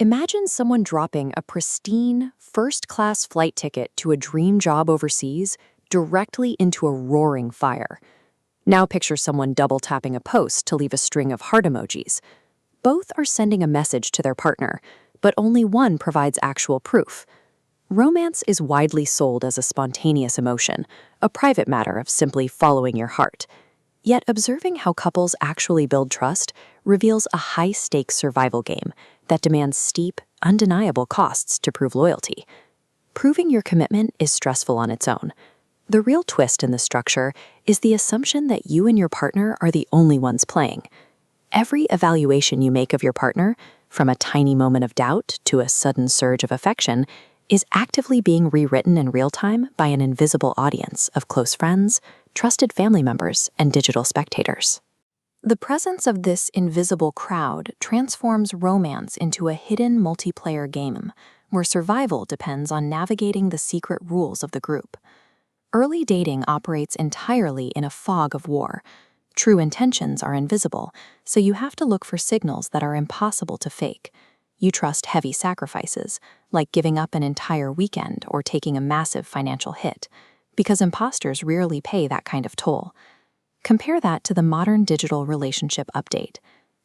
Imagine someone dropping a pristine, first-class flight ticket to a dream job overseas directly into a roaring fire. Now picture someone double-tapping a post to leave a string of heart emojis. Both are sending a message to their partner, but only one provides actual proof. Romance is widely sold as a spontaneous emotion, a private matter of simply following your heart. Yet observing how couples actually build trust reveals a high-stakes survival game that demands steep, undeniable costs to prove loyalty. Proving your commitment is stressful on its own. The real twist in the structure is the assumption that you and your partner are the only ones playing. Every evaluation you make of your partner, from a tiny moment of doubt to a sudden surge of affection, is actively being rewritten in real time by an invisible audience of close friends, trusted family members, and digital spectators. The presence of this invisible crowd transforms romance into a hidden multiplayer game, where survival depends on navigating the secret rules of the group. Early dating operates entirely in a fog of war. True intentions are invisible, so you have to look for signals that are impossible to fake. You trust heavy sacrifices, like giving up an entire weekend or taking a massive financial hit, because imposters rarely pay that kind of toll. Compare that to the modern digital relationship update.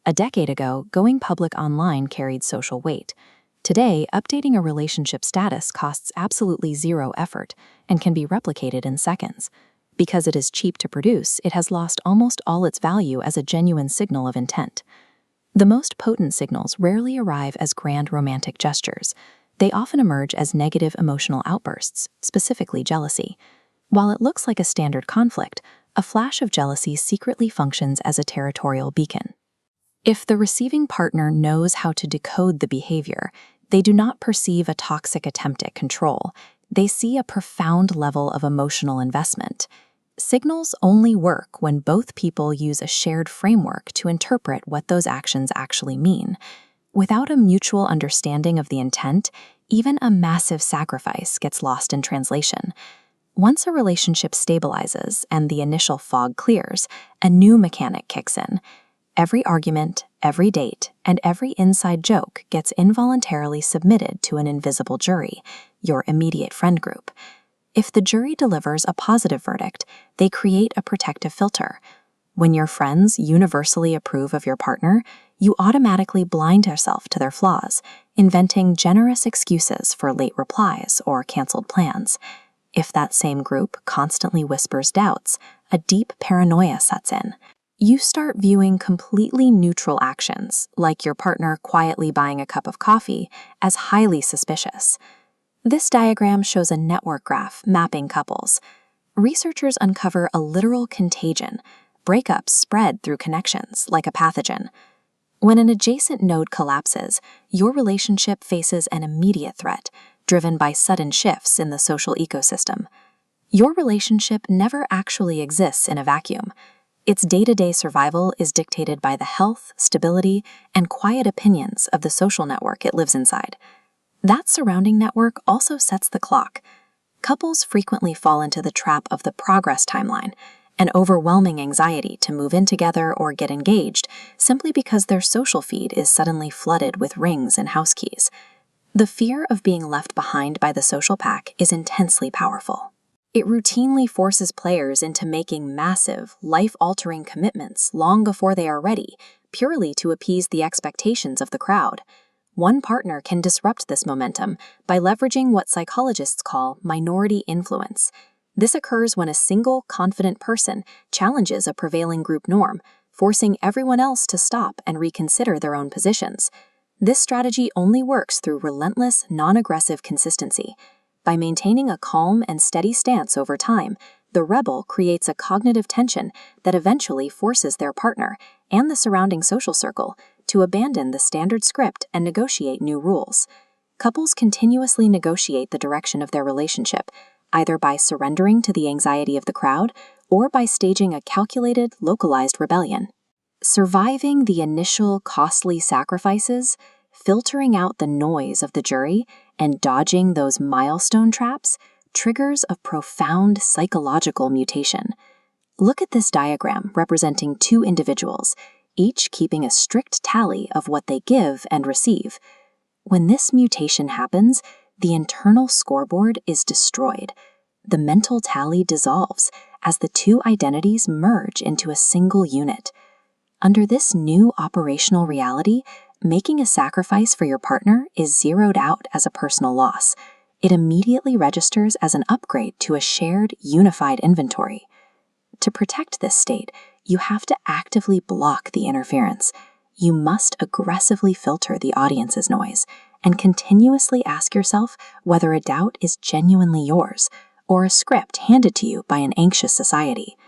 A decade ago, going public online carried social weight. Today, updating a relationship status costs absolutely zero effort and can be replicated in seconds. Because it is cheap to produce, it has lost almost all its value as a genuine signal of intent. The most potent signals rarely arrive as grand romantic gestures. They often emerge as negative emotional outbursts, specifically jealousy. While it looks like a standard conflict, a flash of jealousy secretly functions as a territorial beacon. If the receiving partner knows how to decode the behavior, they do not perceive a toxic attempt at control. They see a profound level of emotional investment. Signals only work when both people use a shared framework to interpret what those actions actually mean. Without a mutual understanding of the intent, even a massive sacrifice gets lost in translation. Once a relationship stabilizes and the initial fog clears, a new mechanic kicks in. Every argument, every date, and every inside joke gets involuntarily submitted to an invisible jury, your immediate friend group. If the jury delivers a positive verdict, they create a protective filter. When your friends universally approve of your partner, you automatically blind yourself to their flaws, inventing generous excuses for late replies or canceled plans. If that same group constantly whispers doubts, a deep paranoia sets in. You start viewing completely neutral actions, like your partner quietly buying a cup of coffee, as highly suspicious. This diagram shows a network graph mapping couples. Researchers uncover a literal contagion. Breakups spread through connections, like a pathogen. When an adjacent node collapses, your relationship faces an immediate threat, driven by sudden shifts in the social ecosystem. Your relationship never actually exists in a vacuum. Its day-to-day survival is dictated by the health, stability, and quiet opinions of the social network it lives inside. That surrounding network also sets the clock. Couples frequently fall into the trap of the progress timeline, an overwhelming anxiety to move in together or get engaged simply because their social feed is suddenly flooded with rings and house keys. The fear of being left behind by the social pack is intensely powerful. It routinely forces players into making massive, life-altering commitments long before they are ready, purely to appease the expectations of the crowd. One partner can disrupt this momentum by leveraging what psychologists call minority influence. This occurs when a single, confident person challenges a prevailing group norm, forcing everyone else to stop and reconsider their own positions. This strategy only works through relentless, non-aggressive consistency. By maintaining a calm and steady stance over time, the rebel creates a cognitive tension that eventually forces their partner and the surrounding social circle to abandon the standard script and negotiate new rules. Couples continuously negotiate the direction of their relationship, either by surrendering to the anxiety of the crowd or by staging a calculated, localized rebellion. Surviving the initial costly sacrifices, filtering out the noise of the jury, and dodging those milestone traps triggers a profound psychological mutation. Look at this diagram representing two individuals, each keeping a strict tally of what they give and receive. When this mutation happens, the internal scoreboard is destroyed. The mental tally dissolves as the two identities merge into a single unit. Under this new operational reality, making a sacrifice for your partner is zeroed out as a personal loss. It immediately registers as an upgrade to a shared, unified inventory. To protect this state, you have to actively block the interference. You must aggressively filter the audience's noise and continuously ask yourself whether a doubt is genuinely yours or a script handed to you by an anxious society.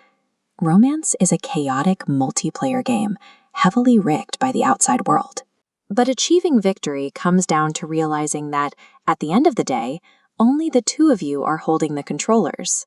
Romance is a chaotic multiplayer game, heavily rigged by the outside world. But achieving victory comes down to realizing that, at the end of the day, only the two of you are holding the controllers.